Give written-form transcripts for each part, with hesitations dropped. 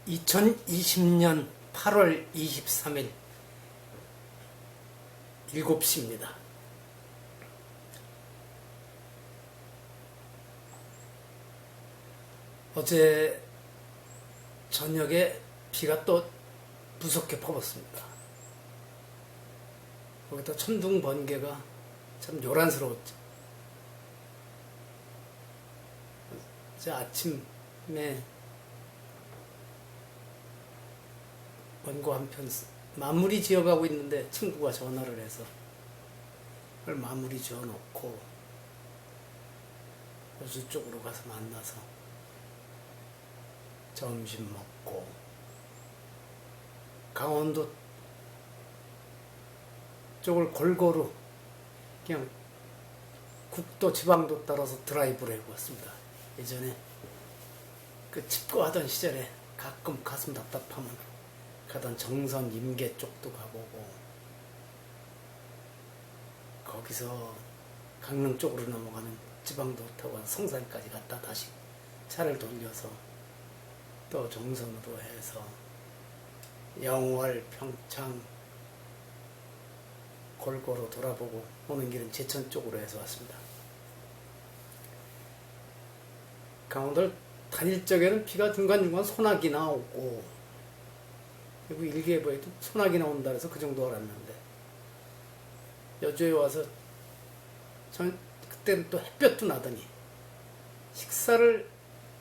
2020년 8월 23일 7시입니다. 어제 저녁에 비가 또 무섭게 퍼붓습니다. 거기다 천둥 번개가 참 요란스러웠죠. 어제 아침에 원고 한 편 마무리 지어가고 있는데 친구가 전화를 해서 그걸 마무리 지어놓고 호수 쪽으로 가서 만나서 점심 먹고 강원도 쪽을 골고루 그냥 국도 지방도 따라서 드라이브를 해고 왔습니다. 예전에 그 칩거하던 시절에 가끔 가슴 답답하면 가던 정선 임계 쪽도 가보고 거기서 강릉 쪽으로 넘어가는 지방도 타고 성산까지 갔다 다시 차를 돌려서 또 정선으로 해서 영월, 평창 골고루 돌아보고 오는 길은 제천 쪽으로 해서 왔습니다. 강원도를 다닐 적에는 비가 중간중간 소나기나 오고 그리고 일기예보에도 소나기 나온다 해서 그 정도 알았는데 여주에 와서 그때는 또 햇볕도 나더니 식사를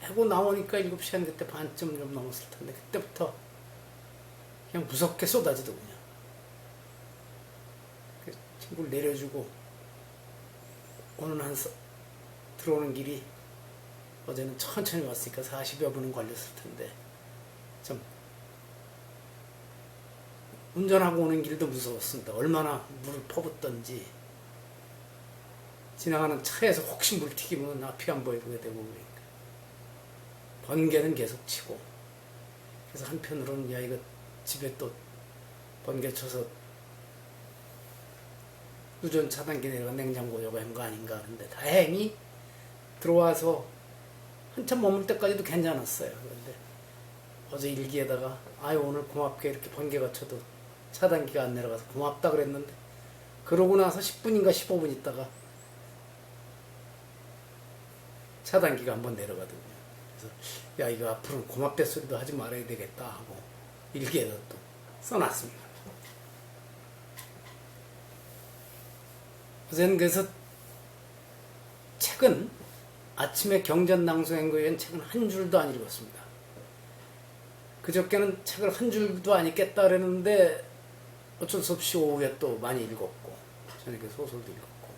하고 나오니까 7시 한 그때 반쯤 좀 넘었을 텐데 그때부터 그냥 무섭게 쏟아지더군요. 친구를 내려주고 오는 들어오는 길이 어제는 천천히 왔으니까 40여 분은 걸렸을 텐데 좀 운전하고 오는 길도 무서웠습니다. 얼마나 물을 퍼붓던지 지나가는 차에서 혹시 물 튀기면 앞이 안 보이게 되고 그러니까 번개는 계속 치고 그래서 한편으로는 야 이거 집에 또 번개 쳐서 누전 차단기 내려가 냉장고 요거 한 거 아닌가 하는데 다행히 들어와서 한참 머물 때까지도 괜찮았어요. 그런데 어제 일기에다가 아유 오늘 고맙게 이렇게 번개가 쳐도 차단기가 안 내려가서 고맙다 그랬는데 그러고 나서 10분인가 15분 있다가 차단기가 한번 내려가더군요. 그래서 야 이거 앞으로는 고맙다 소리도 하지 말아야 되겠다 하고 일기에다 또 써놨습니다. 어제는 그래서 책은 아침에 경전낭송행거에는 책은 한 줄도 안 읽었습니다. 그저께는 책을 한 줄도 안 읽겠다 그랬는데 어쩔 수 없이 오후에 또 많이 읽었고 저녁에 소설도 읽었고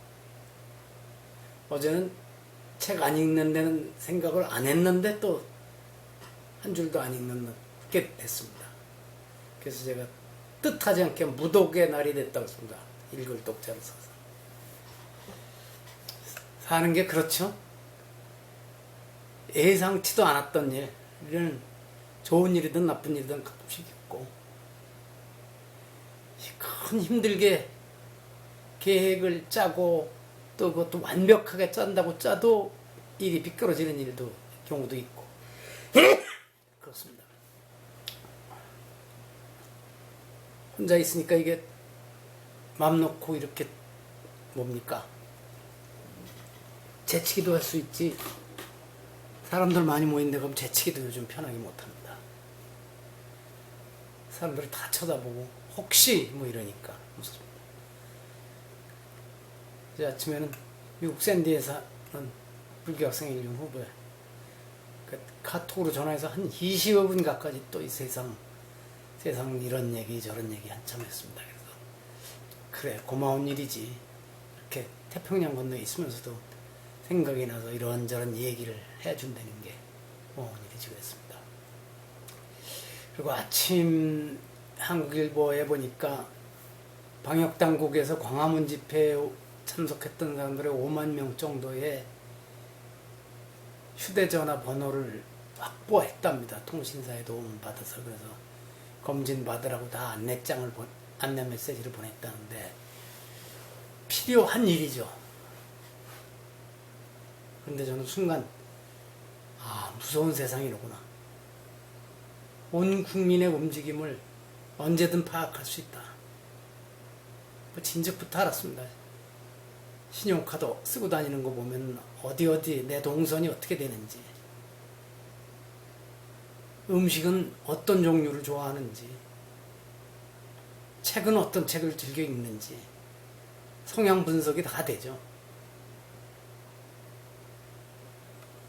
어제는 책 안 읽는 데는 생각을 안 했는데 또 한 줄도 안 읽게 됐습니다. 그래서 제가 뜻하지 않게 무독의 날이 됐다고 했습니다. 읽을 독자를 써서 사는 게 그렇죠. 예상치도 않았던 일은 좋은 일이든 나쁜 일이든 가끔씩 있고 큰 힘들게 계획을 짜고 또 그것도 완벽하게 짠다고 짜도 일이 비껴러지는 일도 경우도 있고 그렇습니다. 혼자 있으니까 이게 맘 놓고 이렇게 뭡니까 재치기도 할 수 있지 사람들 많이 모인데 그럼 재치기도 요즘 편하게 못합니다. 사람들이 다 쳐다보고 혹시 뭐 이러니까 무섭습니다. 이제 아침에는 미국 샌디에 사는 불교학생일륜 후보에 그 카톡으로 전화해서 한 20여 분 가까이 또 이 세상 이런 얘기 저런 얘기 한참 했습니다. 그래서 그래 고마운 일이지 이렇게 태평양 건너에 있으면서도 생각이 나서 이런저런 얘기를 해준다는 게 고마운 일이지 그랬습니다. 그리고 아침 한국일보에 보니까 방역당국에서 광화문 집회에 참석했던 사람들의 5만 명 정도의 휴대전화 번호를 확보했답니다. 통신사에 도움을 받아서. 그래서 검진 받으라고 다 안내 메시지를 보냈다는데 필요한 일이죠. 근데 저는 순간 무서운 세상이로구나. 온 국민의 움직임을 언제든 파악할 수 있다. 뭐 진즉부터 알았습니다. 신용카드 쓰고 다니는 거 보면 어디 내 동선이 어떻게 되는지, 음식은 어떤 종류를 좋아하는지, 책은 어떤 책을 즐겨 읽는지 성향 분석이 다 되죠.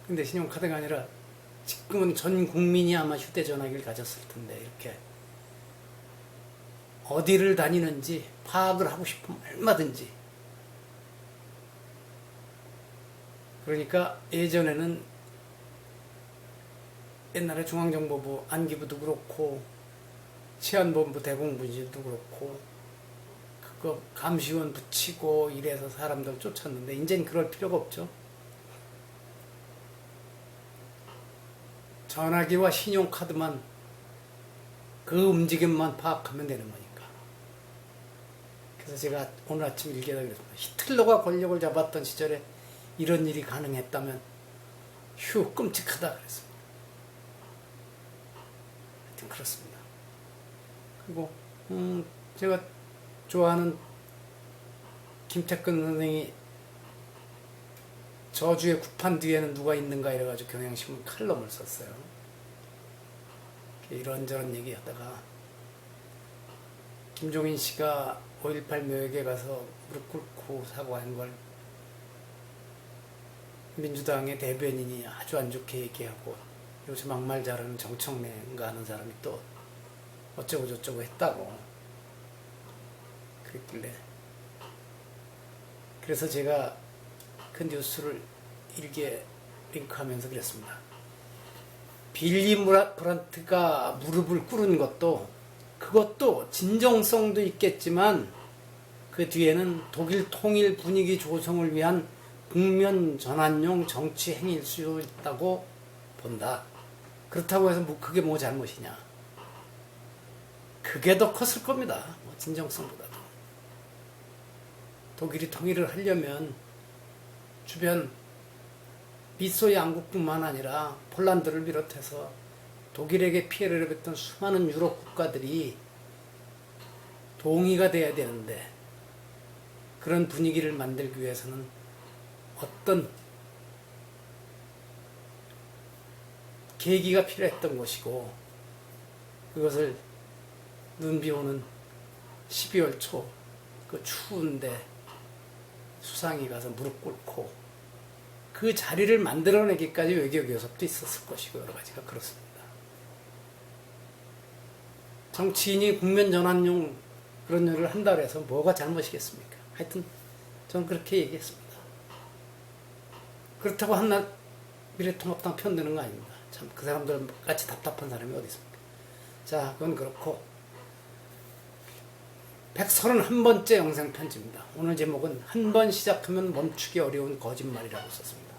근데 신용카드가 아니라 지금은 전 국민이 아마 휴대전화기를 가졌을 텐데 이렇게 어디를 다니는지 파악을 하고 싶으면 얼마든지. 그러니까 예전에는 옛날에 중앙정보부 안기부도 그렇고 치안본부 대공분실도 그렇고 그거 감시원 붙이고 이래서 사람들 쫓았는데 이제는 그럴 필요가 없죠. 전화기와 신용카드만 그 움직임만 파악하면 되는 거니까. 그래서 제가 오늘 아침 일기에다 그랬습니다. 히틀러가 권력을 잡았던 시절에 이런 일이 가능했다면 휴 끔찍하다 그랬습니다. 하여튼 그렇습니다. 그리고 제가 좋아하는 김태근 선생이 저주의 구판 뒤에는 누가 있는가 이래가지고 경향신문 칼럼을 썼어요. 이런저런 얘기하다가 김종인 씨가 5.18 묘역에 가서 무릎 꿇고 사과한 걸 민주당의 대변인이 아주 안 좋게 얘기하고 요새 막말 잘하는 정청래인가 하는 사람이 또 어쩌고 저쩌고 했다고 그랬길래, 그래서 제가 그 뉴스를 일기에 링크하면서 그랬습니다. 빌리 브란트가 무릎을 꿇은 그것도 진정성도 있겠지만 그 뒤에는 독일 통일 분위기 조성을 위한 국면 전환용 정치 행위일 수 있다고 본다. 그렇다고 해서 그게 뭐 잘못이냐. 그게 더 컸을 겁니다. 뭐 진정성보다도. 독일이 통일을 하려면 주변 미소 양국뿐만 아니라 폴란드를 비롯해서 독일에게 피해를 입었던 수많은 유럽 국가들이 동의가 돼야 되는데 그런 분위기를 만들기 위해서는 어떤 계기가 필요했던 것이고, 그것을 눈비 오는 12월 초 그 추운데 수상이 가서 무릎 꿇고 그 자리를 만들어내기까지 외교교섭도 있었을 것이고 여러 가지가 그렇습니다. 정치인이 국면 전환용 그런 일을 한다고 해서 뭐가 잘못이겠습니까? 하여튼 저는 그렇게 얘기했습니다. 그렇다고 한낱 미래통합당 편드는 거 아닙니다. 참 그 사람들 같이 답답한 사람이 어디 있습니까? 자, 그건 그렇고 131번째 영상 편지입니다. 오늘 제목은 한 번 시작하면 멈추기 어려운 거짓말이라고 썼습니다.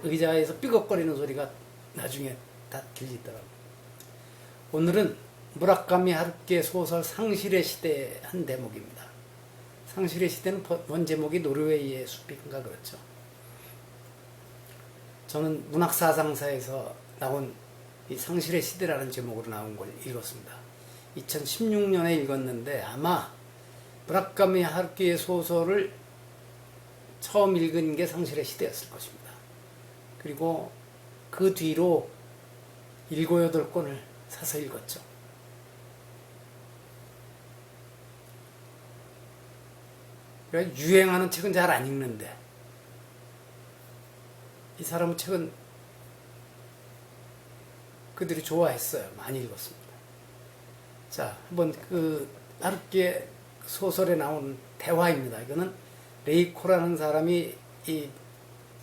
의자에서 삐걱거리는 소리가 나중에 다 들리더라고요. 오늘은 무라카미 하루키의 소설 상실의 시대의 한 대목입니다. 상실의 시대는 원 제목이 노르웨이의 숲인가 그렇죠. 저는 문학사상사에서 나온 이 상실의 시대라는 제목으로 나온 걸 읽었습니다. 2016년에 읽었는데 아마 무라카미 하루키의 소설을 처음 읽은 게 상실의 시대였을 것입니다. 그리고 그 뒤로 7, 8권을 사서 읽었죠. 그러니까 유행하는 책은 잘 안 읽는데 이 사람의 책은 그들이 좋아했어요. 많이 읽었습니다. 자, 한번 그 하루키의 소설에 나온 대화입니다. 이거는 레이코라는 사람이 이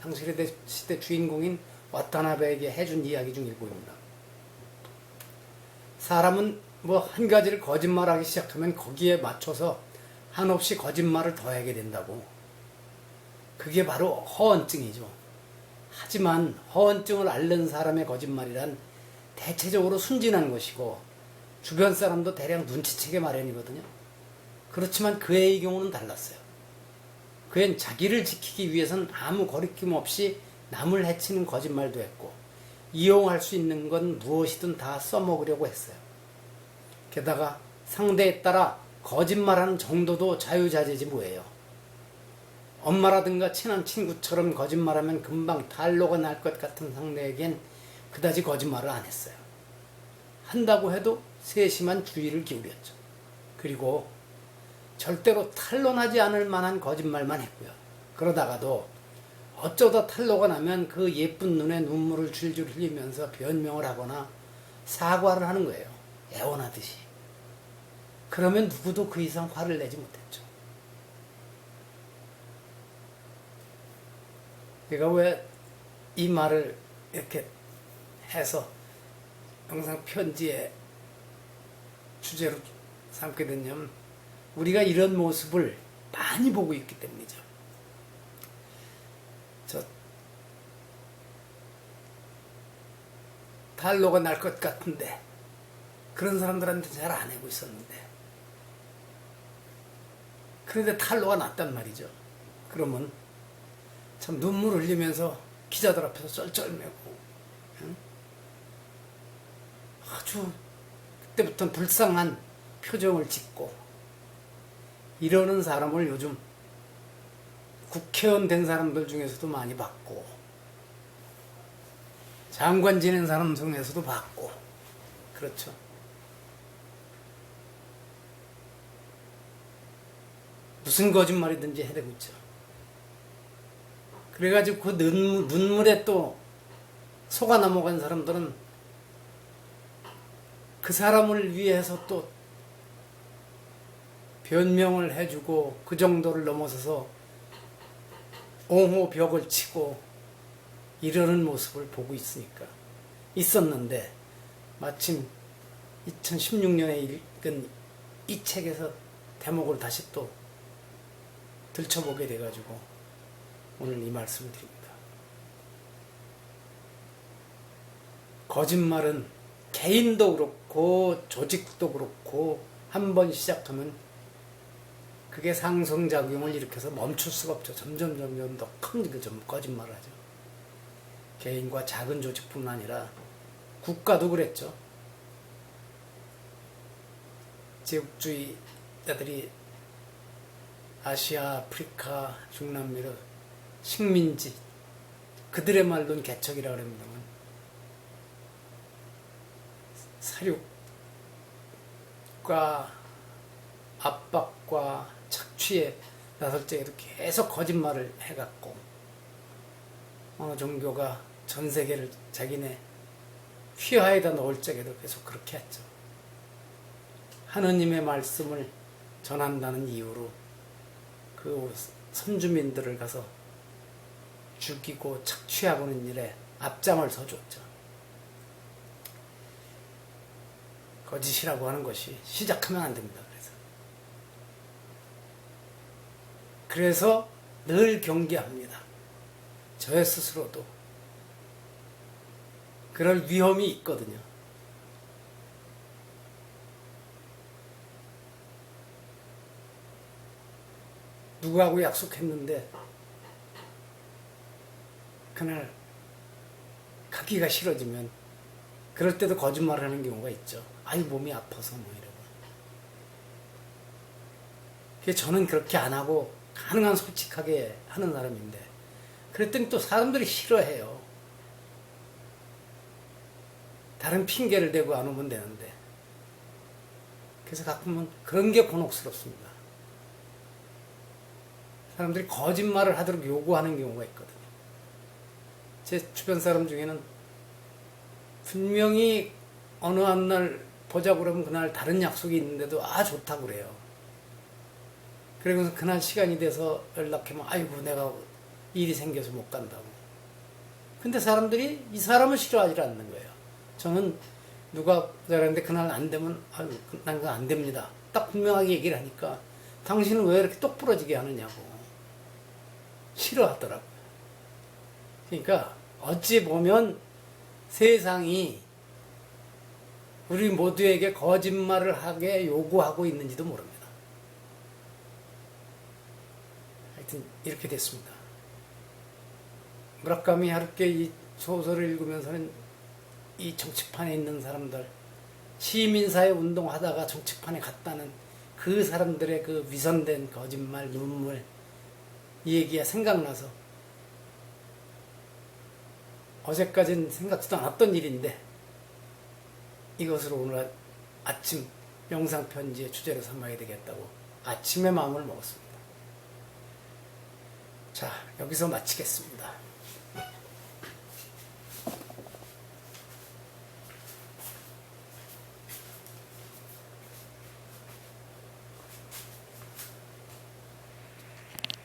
상실의 시대 주인공인 와타나베에게 해준 이야기 중 일부입니다. 사람은 뭐 한 가지를 거짓말하기 시작하면 거기에 맞춰서 한없이 거짓말을 더하게 된다고. 그게 바로 허언증이죠. 하지만 허언증을 앓는 사람의 거짓말이란 대체적으로 순진한 것이고 주변 사람도 대략 눈치채게 마련이거든요. 그렇지만 그 애의 경우는 달랐어요. 그 애는 자기를 지키기 위해서는 아무 거리낌 없이 남을 해치는 거짓말도 했고 이용할 수 있는 건 무엇이든 다 써먹으려고 했어요. 게다가 상대에 따라 거짓말하는 정도도 자유자재지 뭐예요. 엄마라든가 친한 친구처럼 거짓말하면 금방 탈로가 날 것 같은 상대에겐 그다지 거짓말을 안 했어요. 한다고 해도 세심한 주의를 기울였죠. 그리고 절대로 탄로나지 않을 만한 거짓말만 했고요. 그러다가도 어쩌다 탄로가 나면 그 예쁜 눈에 눈물을 줄줄 흘리면서 변명을 하거나 사과를 하는 거예요. 애원하듯이. 그러면 누구도 그 이상 화를 내지 못했죠. 제가 왜 이 말을 이렇게 해서 항상 편지에 주제로 삼게 됐냐면 우리가 이런 모습을 많이 보고 있기 때문이죠. 저 탈로가 날 것 같은데 그런 사람들한테 잘 안 하고 있었는데 그런데 탈로가 났단 말이죠. 그러면 참 눈물 흘리면서 기자들 앞에서 쩔쩔매고 응? 아주 그때부터는 불쌍한 표정을 짓고 이러는 사람을 요즘 국회의원 된 사람들 중에서도 많이 봤고 장관 지낸 사람 중에서도 봤고 그렇죠. 무슨 거짓말이든지 해대고 있죠. 그래가지고 그 눈물에 또 속아 넘어간 사람들은 그 사람을 위해서 또 변명을 해주고 그 정도를 넘어서서 옹호 벽을 치고 이러는 모습을 보고 있었는데 마침 2016년에 읽은 이 책에서 대목을 다시 또 들춰보게 돼가지고 오늘 이 말씀을 드립니다. 거짓말은 개인도 그렇고 조직도 그렇고 한 번 시작하면 그게 상승작용을 일으켜서 멈출 수가 없죠. 점점 더 큰 거짓말을 하죠. 개인과 작은 조직뿐만 아니라 국가도 그랬죠. 제국주의자들이 아시아, 아프리카, 중남미를 식민지, 그들의 말로는 개척이라고 합니다만 사륙과 압박과 착취에 나설 적에도 계속 거짓말을 해갔고 어느 종교가 전 세계를 자기네 휘하에다 넣을 적에도 계속 그렇게 했죠. 하느님의 말씀을 전한다는 이유로 그 선주민들을 가서 죽이고 착취하고는 일에 앞장을 서줬죠. 거짓이라고 하는 것이 시작하면 안 됩니다. 그래서 늘 경계합니다. 저 스스로도 그럴 위험이 있거든요. 누구하고 약속했는데 그날 가기가 싫어지면 그럴 때도 거짓말을 하는 경우가 있죠. 아유 몸이 아파서 뭐 이러고. 그래서 저는 그렇게 안 하고 가능한 솔직하게 하는 사람인데 그랬더니 또 사람들이 싫어해요. 다른 핑계를 대고 안 오면 되는데. 그래서 가끔은 그런 게 곤혹스럽습니다. 사람들이 거짓말을 하도록 요구하는 경우가 있거든요. 제 주변 사람 중에는 분명히 어느 한 날 보자고 그러면 그날 다른 약속이 있는데도 좋다고 그래요. 그러면서 그날 시간이 돼서 연락하면 아이고 내가 일이 생겨서 못 간다고. 근데 사람들이 이 사람을 싫어하지 않는 거예요. 저는 누가 그러는데 그날 안 되면 아유 난 그거 안 됩니다. 딱 분명하게 얘기를 하니까 당신은 왜 이렇게 똑부러지게 하느냐고 싫어하더라고요. 그러니까 어찌 보면 세상이 우리 모두에게 거짓말을 하게 요구하고 있는지도 모릅니다. 하여튼 이렇게 됐습니다. 무라카미 하루키 이 소설을 읽으면서는 이 정치판에 있는 사람들, 시민사회 운동하다가 정치판에 갔다는 그 사람들의 그 위선된 거짓말, 눈물, 이 얘기가 생각나서 어제까지는 생각지도 않았던 일인데 이것으로 오늘 아침 영상편지의 주제로 삼아야 되겠다고 아침에 마음을 먹었습니다. 자, 여기서 마치겠습니다.